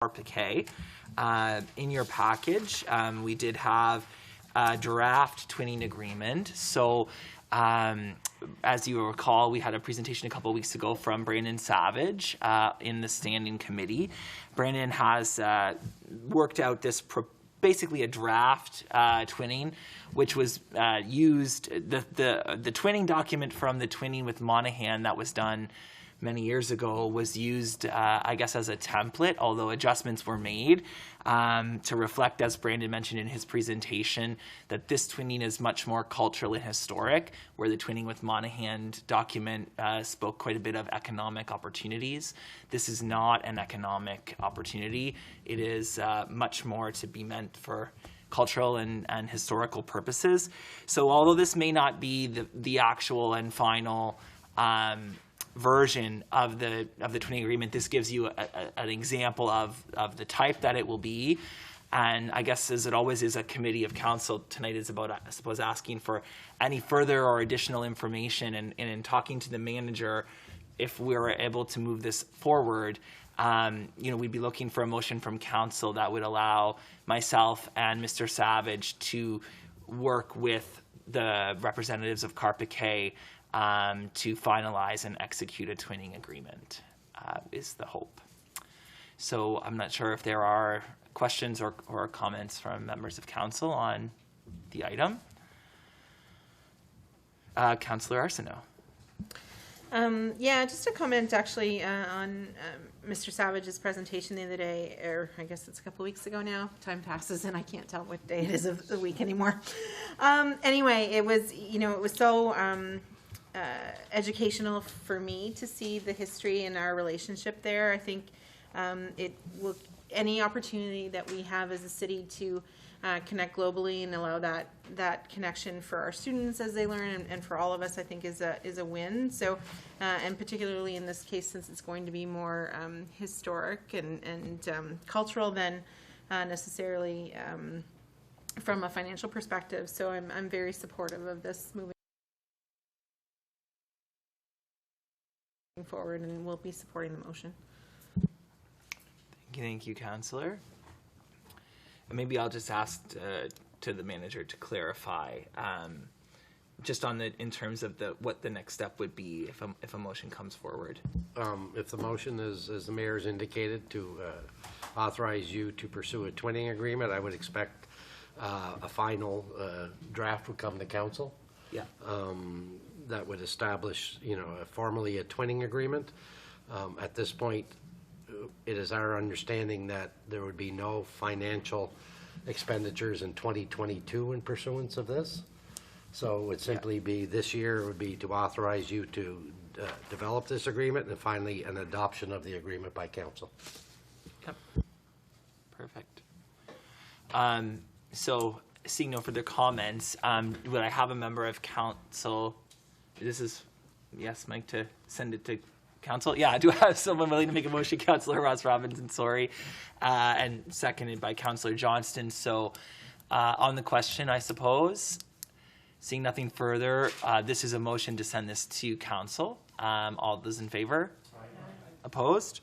Carpiquet. In your package, we did have a draft twinning agreement. So as you recall, we had a presentation a couple of weeks ago from Brandon Savage in the standing committee. Brandon has worked out this basically a draft twinning, which was used, the twinning document from the twinning with Monaghan that was done many years ago was used, I guess, as a template, although adjustments were made to reflect, as Brandon mentioned in his presentation, that this twinning is much more cultural and historic, where the twinning with Monaghan document spoke quite a bit of economic opportunities. This is not an economic opportunity. It is much more to be meant for cultural and historical purposes. So although this may not be the actual and final version of the twinning agreement, this gives you an example of the type that it will be. And I guess, as it always is, a committee of council tonight is about, I suppose, asking for any further or additional information, and in talking to the manager, if we were able to move this forward, we'd be looking for a motion from council that would allow myself and Mr. Savage to work with the representatives of Carpiquet to finalize and execute a twinning agreement, is the hope. So I'm not sure if there are questions or comments from members of council on the item. Councillor Arsenault. Yeah, just a comment actually on Mr. Savage's presentation the other day, or I guess it's a couple weeks ago now. Time passes and I can't tell what day it is of the week anymore. Anyway, it was so educational for me to see the history and our relationship there. I think it will, any opportunity that we have as a city to connect globally and allow that connection for our students as they learn, and for all of us, I think is a win. So, and particularly in this case, since it's going to be more historic and cultural than necessarily from a financial perspective. So I'm very supportive of this moving forward, and we'll be supporting the motion. Thank you, Councillor. And maybe I'll just ask to the manager to clarify, just on in terms of what the next step would be if a motion comes forward. If the motion is, as the mayor's indicated, to authorize you to pursue a twinning agreement, I would expect a final draft would come to council. Yeah. That would establish, formally a twinning agreement. At this point, it is our understanding that there would be no financial expenditures in 2022 in pursuance of this. So it would simply be this year would be to authorize you to develop this agreement, and finally an adoption of the agreement by council. Yep. Perfect. So seeing no further comments, would I have a member of council? This is, yes, Mike, to send it to council? Yeah, I do have someone willing to make a motion, Councillor Ross Robinson, sorry, and seconded by Councillor Johnston. So on the question, I suppose, seeing nothing further, this is a motion to send this to council. All those in favor? Aye. Opposed?